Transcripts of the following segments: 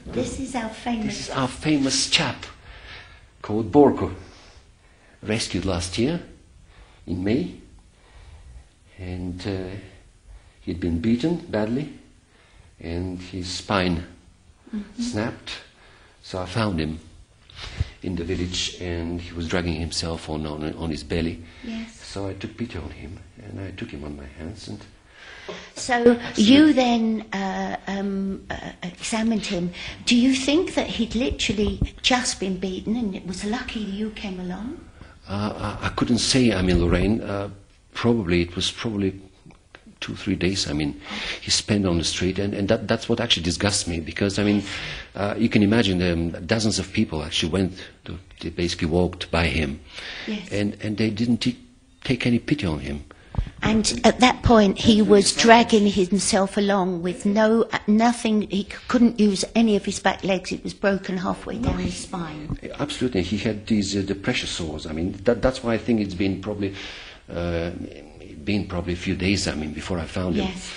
This is our famous... This is our famous chap called Borko, rescued last year in May, and he'd been beaten badly and his spine snapped, so I found him in the village and he was dragging himself on his belly. Yes. So I took pity on him and I took him on my hands. And so you then examined him. Do you think that he'd literally just been beaten and it was lucky you came along? I couldn't say, Lorraine. It was probably 2-3 days, he spent on the street, and that's what actually disgusts me, because, you can imagine dozens of people actually they basically walked by him, yes. and they didn't take any pity on him. And at that point, he was dragging himself along with nothing, he couldn't use any of his back legs, it was broken halfway down his spine. Absolutely, he had these the pressure sores. That's why I think it's been probably a few days, before I found him. Yes.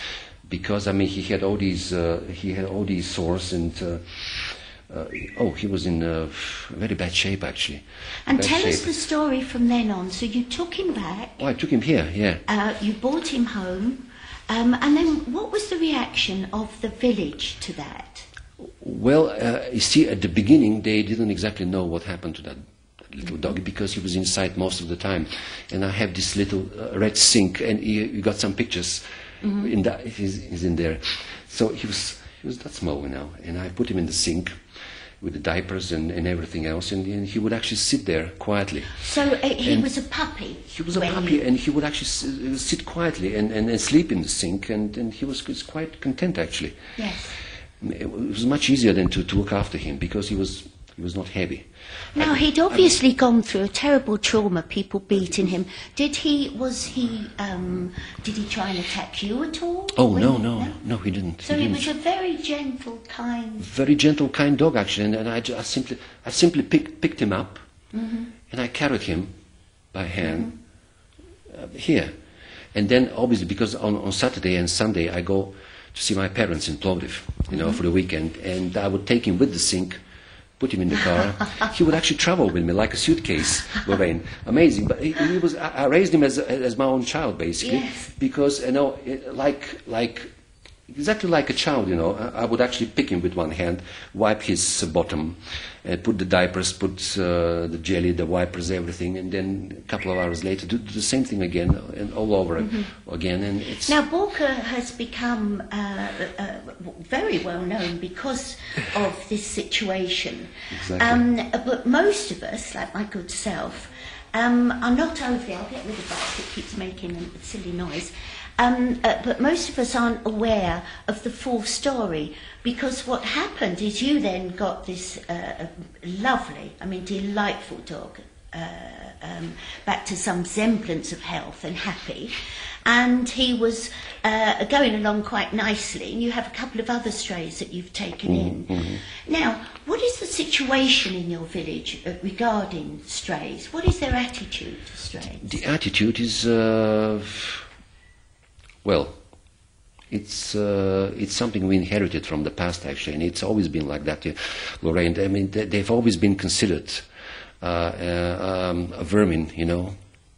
Because, he had all these sores, and he was in very bad shape, actually. And tell us the story from then on. So you took him back. Oh, I took him here, yeah. You brought him home, and then what was the reaction of the village to that? Well, you see, at the beginning, they didn't exactly know what happened to that little doggy, because he was inside most of the time. And I have this little red sink, and you got some pictures. In that, he's in there. So he was that small now, and I put him in the sink with the diapers and everything else, and he would actually sit there quietly. So he was a puppy? He was a puppy, and he would actually sit quietly and sleep in the sink, and he was quite content, actually. Yes. It was much easier than to look after him, because he was not heavy. Now, he'd obviously gone through a terrible trauma, people beating him. Did he try and attack you at all? Oh, no, he didn't. So he was a very gentle, kind... Very gentle, kind dog, actually, and I simply picked him up, and I carried him by hand here. And then, obviously, because on Saturday and Sunday I go to see my parents in Plovdiv, for the weekend, and I would take him with the sink, put him in the car. He would actually travel with me like a suitcase, Lorraine. Amazing. But I raised him as my own child, basically. Yes. Because, exactly like a child, I would actually pick him with one hand, wipe his bottom, put the diapers, put the jelly, the wipers, everything, and then a couple of hours later do the same thing again, and all over again. And it's... Now, Borko has become very well known because of this situation. Exactly. But most of us, like my good self, are not over there. I'll get rid of that, it keeps making a silly noise. But most of us aren't aware of the full story, because what happened is you then got this lovely, delightful dog back to some semblance of health and happy, and he was going along quite nicely, and you have a couple of other strays that you've taken in. Now, what is the situation in your village regarding strays? What is their attitude to strays? The attitude is... Well, it's something we inherited from the past, actually, and it's always been like that, Lorraine. They've always been considered a vermin,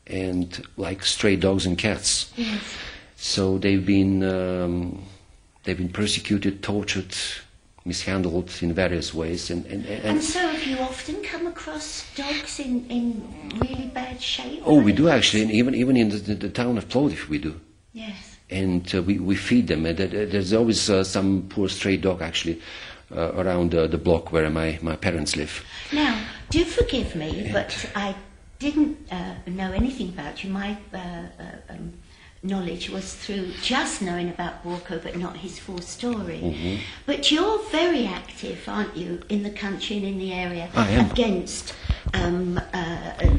and like stray dogs and cats. Yes. So they've been persecuted, tortured, mishandled in various ways, and so have you often come across dogs in really bad shape? Oh, we do, actually, and even in the town of Plovdiv we do. Yes. And we feed them. There's always some poor stray dog, actually, around the block where my parents live. Now, do forgive me, but I didn't know anything about you. My knowledge was through just knowing about Borko, but not his full story. But you're very active, aren't you, in the country and in the area against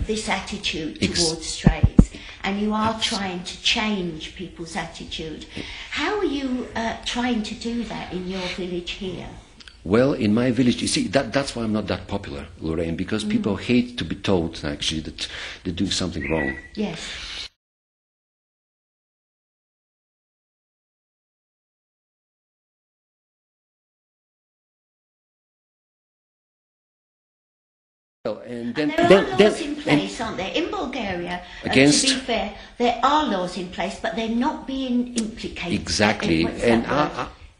this attitude towards strays. And you are trying to change people's attitude. How are you trying to do that in your village here? Well, in my village, you see, that's why I'm not that popular, Lorraine, because people hate to be told, actually, that they're doing something wrong. Yes. Well, and And there are laws in place, aren't there? In Bulgaria, against, to be fair, there are laws in place, but they're not being implicated. Exactly, and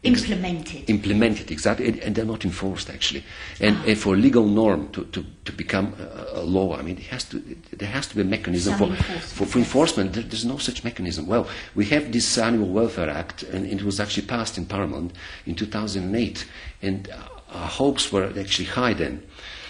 implemented. Implemented, exactly, and they're not enforced actually. And for a legal norm to become a law, I mean, there has to be a mechanism for enforcement. There's no such mechanism. Well, we have this Animal Welfare Act, and it was actually passed in Parliament in 2008, and our hopes were actually high then.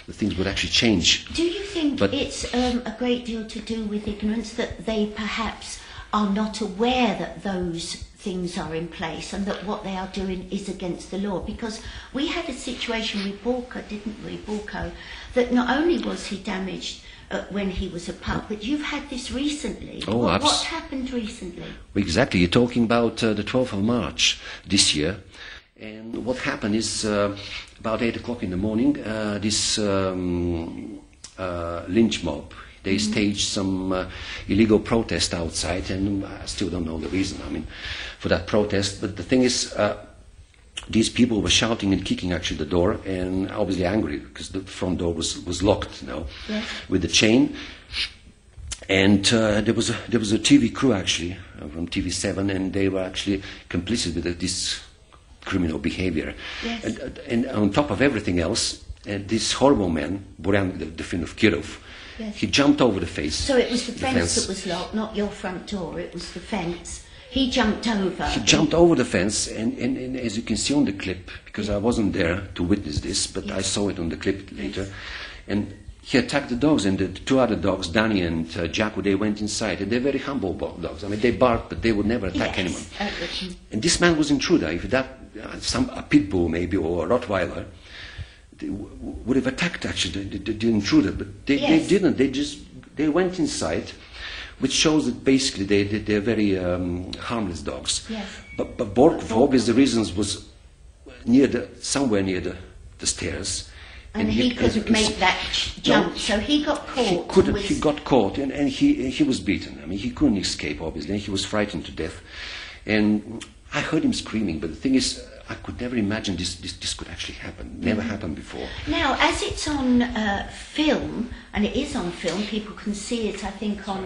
The things would actually change. Do you think it's a great deal to do with ignorance, that they perhaps are not aware that those things are in place and that what they are doing is against the law? Because we had a situation with Borko, didn't we, Borko, that not only was he damaged when he was a pup, but you've had this recently. Oh, what happened recently? Exactly, you're talking about the 12th of March this year. And what happened is, about 8 o'clock in the morning, this lynch mob, they staged some illegal protest outside, and I still don't know the reason, I mean, for that protest. But the thing is, these people were shouting and kicking actually the door, and obviously angry, because the front door was locked, you know, with the chain. And there was a TV crew actually, from TV7, and they were actually complicit with this criminal behavior. Yes. And on top of everything else, this horrible man, Boran, the friend of Kirov, he jumped over the fence. So it was the fence that was locked, not your front door, it was the fence. He jumped over. He jumped over the fence, and as you can see on the clip, because I wasn't there to witness this, but I saw it on the clip later, and he attacked the dogs, and the two other dogs, Danny and Jaco, they went inside, and they're very humble dogs. I mean, they bark, but they would never attack anyone. And this man was intruder. If that, a pit bull maybe, or a Rottweiler, they would have attacked actually the intruder, but they didn't. They went inside, which shows that basically they're very harmless dogs. Yes. But Borko, for obvious reasons, was somewhere near the stairs. And he couldn't make that jump, no, so he got caught. He got caught, and he was beaten. I mean, he couldn't escape, obviously, and he was frightened to death. And I heard him screaming, but the thing is, I could never imagine this could actually happen. Never happened before. Now, as it's on film, and it is on film, people can see it, I think, on...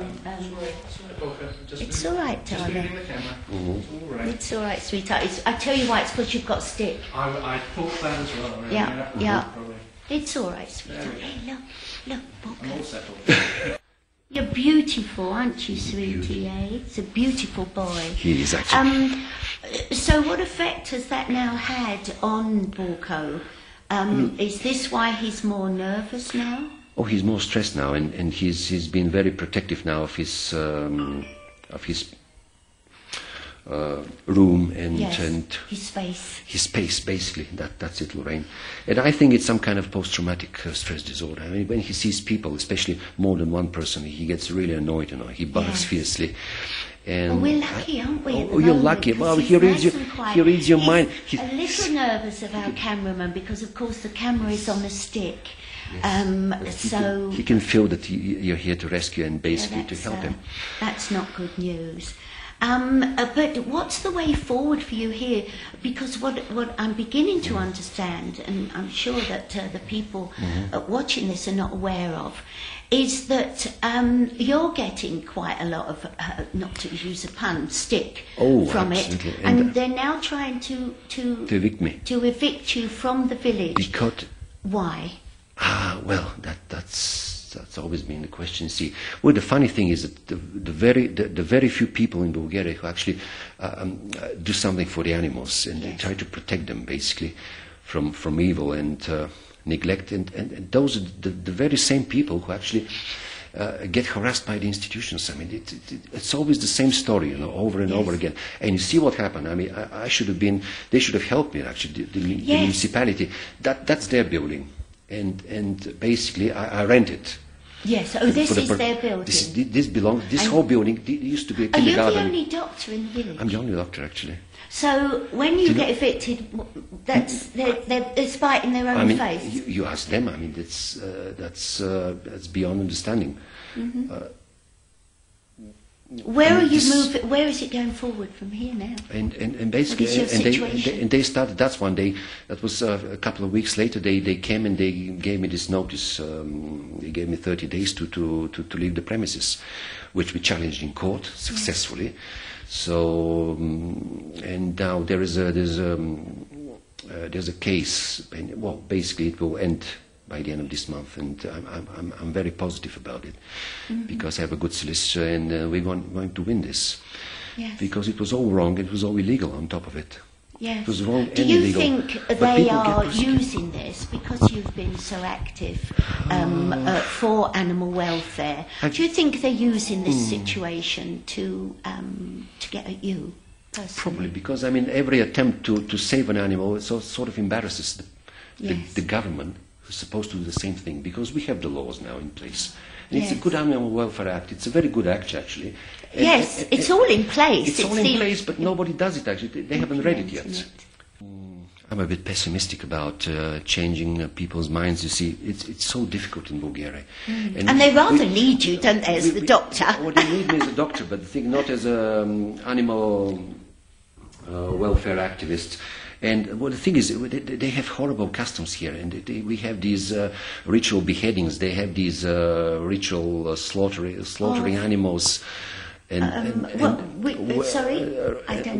it's all right, darling. It's all right, sweetheart. I tell you why, it's because you've got a stick. I thought that as well. Really. Yeah. It's all right, sweetheart. Hey, look, Borko. I'm all settled. You're beautiful, aren't you, sweetie? It's a beautiful boy. He is actually. So what effect has that now had on Borko? Is this why he's more nervous now? Oh, he's more stressed now, and he's been very protective now of his room and his space. His space, basically. That's it, Lorraine. And I think it's some kind of post-traumatic stress disorder. I mean, when he sees people, especially more than one person, he gets really annoyed. You know, he barks fiercely. And we're lucky, aren't we? You're lucky. Well, he reads your mind. He's a little nervous of our cameraman because, of course, the camera is on a stick. Yes. He can feel that you're here to rescue and basically to help him. That's not good news. But what's the way forward for you here? Because what I'm beginning to understand, and I'm sure that the people watching this are not aware of, is that you're getting quite a lot of, not to use a pun, stick from absolutely. It. And they're now trying to evict me. To evict you from the village. Because why? Well, that's always been the question. See, well, the funny thing is that the very few people in Bulgaria who actually do something for the animals, and they try to protect them basically from evil and neglect, and those are the very same people who actually get harassed by the institutions. I mean, it's always the same story, you know, over and over again. And you see what happened. I mean, they should have helped me actually. The municipality, that's their building. And basically, I rent it. Yes. Oh, this is their building. This belongs. This whole building used to be a kindergarten. Are you the only doctor in the village? I'm the only doctor, actually. So when you get evicted, they're spiting their own face. You ask them. I mean, that's beyond understanding. Where are you moving? Where is it going forward from here now? And basically, What is your situation? they started. That's one day. That was a couple of weeks later. They came and they gave me this notice. They gave me 30 days to leave the premises, which we challenged in court successfully. So and now there's a case. And, well, basically, it will end by the end of this month, and I'm very positive about it, because I have a good solicitor, and we're going to win this. Yes. Because it was all wrong, it was all illegal on top of it. Yes. It was wrong Do and you illegal. think But they people are get persecuted. using this because you've been so active for animal welfare? Do you think they're using this situation to get at you personally? Probably, because I mean, every attempt to save an animal sort of embarrasses the government, who's supposed to do the same thing, because we have the laws now in place. And it's a good Animal Welfare Act. It's a very good act, actually. Yes, it's all in place. It's all in place, but nobody does it, actually. They haven't read it yet. I'm a bit pessimistic about changing people's minds. You see, it's so difficult in Bulgaria. And they rather need you, don't they, as the doctor? Well, they need me as a doctor, but the thing, not as an animal welfare activist. And well, the thing is, they have horrible customs here, and we have these ritual beheadings. They have these ritual slaughtering animals. Sorry, I don't know.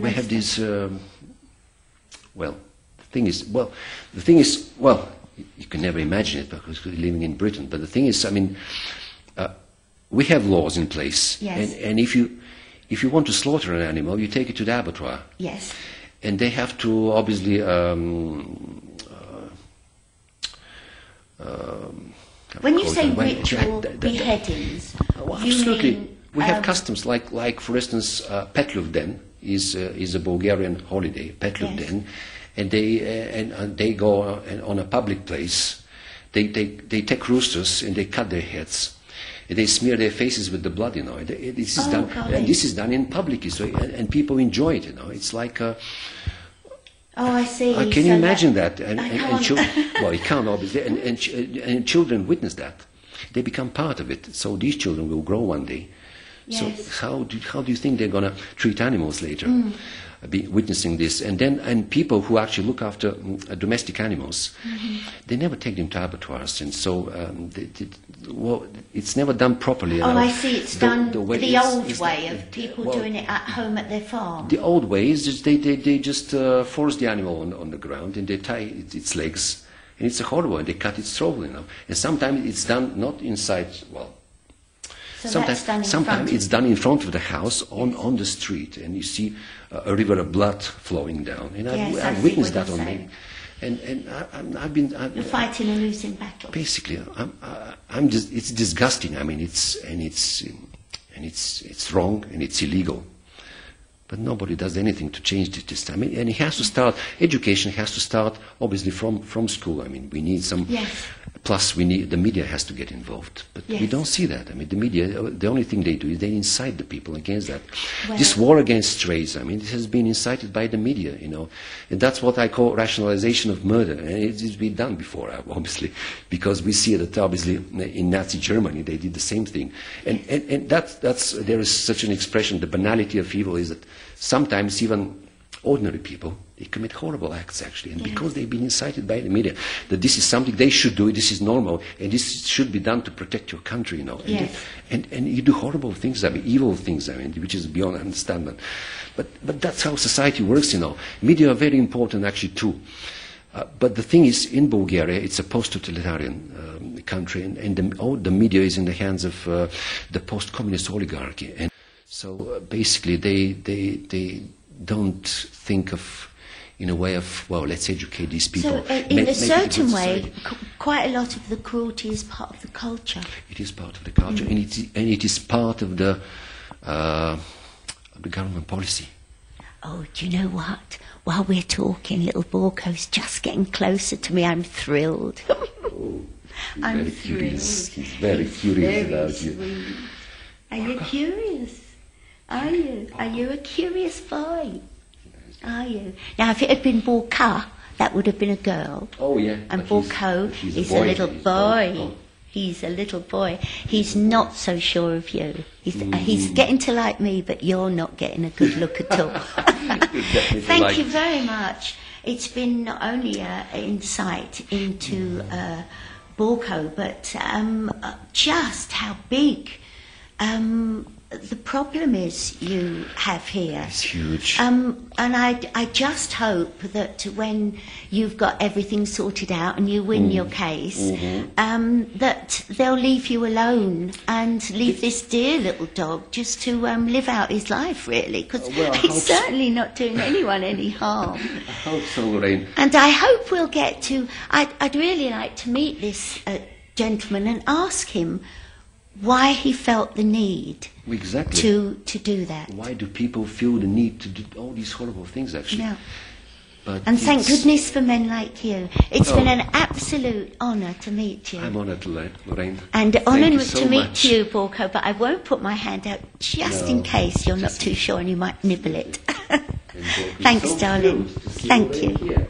We have these. Well, the thing is, you can never imagine it because we're living in Britain. But the thing is, I mean, we have laws in place, and if you want to slaughter an animal, you take it to the abattoir. Yes. And they have to obviously. When you say ritual beheadings, absolutely, you mean, we have customs like for instance, Petlov Den is a Bulgarian holiday, Petlov Den, and they go on a public place. They take roosters and they cut their heads. They smear their faces with the blood, you know. This is done, and this is done in public, so, and people enjoy it, you know. It's like. Oh, I see. Can you imagine that? I can't. Well, you can't obviously, and children witness that. They become part of it. So these children will grow one day. Yes. So how do you think they're going to treat animals later? Be witnessing this, and people who actually look after domestic animals, they never take them to abattoirs, and so it's never done properly. Oh, I see. It's done the old way of people doing it at home at their farm. The old way is just they just force the animal on the ground and they tie its legs, and it's a horrible, and they cut its throat, you know. And sometimes it's done not inside. Well. So sometimes it's done in front of the house on the street, and you see a river of blood flowing down. And I've witnessed that on me. And I've been. You're fighting a losing battle. Basically, it's disgusting. I mean, it's wrong and it's illegal. But nobody does anything to change this time. And it has to start. Education has to start obviously from school. I mean, we need some. Yes. Plus, the media has to get involved, but we don't see that. I mean, the media, the only thing they do is they incite the people against that. Well, this war against strays, I mean, it has been incited by the media, you know, and that's what I call rationalization of murder, and it's been done before, obviously, because we see that obviously in Nazi Germany they did the same thing, and that's there is such an expression. The banality of evil is that sometimes even ordinary people, they commit horrible acts actually, and because they've been incited by the media that this is something they should do, this is normal, and this should be done to protect your country, you know. And you do horrible things, I mean, evil things, I mean, which is beyond understanding. But that's how society works, you know. Media are very important actually too. But the thing is, in Bulgaria, it's a post-totalitarian country, and the media is in the hands of the post-communist oligarchy, and so basically they don't think of in a way of, well, let's educate these people. So in a certain way, quite a lot of the cruelty is part of the culture. It is part of the culture, and it is part of the government policy. Oh, do you know what? While we're talking, little Borko's just getting closer to me. I'm thrilled. I'm very thrilled. Curious. He's very curious about sweet. you. Are you curious? Are you? Are you a curious boy? Are you? Now, if it had been Borko, that would have been a girl. Oh, yeah. And Borko he's is a little boy. He's a little boy. He's not so sure of you. He's getting to like me, but you're not getting a good look at all. Thank you very much. It's been not only an insight into Borko, but just how big the problem is you have here. It's huge. And I just hope that when you've got everything sorted out and you win your case, that they'll leave you alone and leave this dear little dog just to live out his life, really, because he's certainly not doing anyone any harm. I hope so, Lorraine. And I hope we'll get to... I'd really like to meet this gentleman and ask him why he felt the need to do that. Why do people feel the need to do all these horrible things, actually? Yeah. But and thank goodness for men like you. It's been an absolute honour to meet you. I'm honoured, Lorraine. And honoured so to meet much. you, Borko, but I won't put my hand out just in case you're not too sure and you might nibble it. Thanks, darling. Thank you.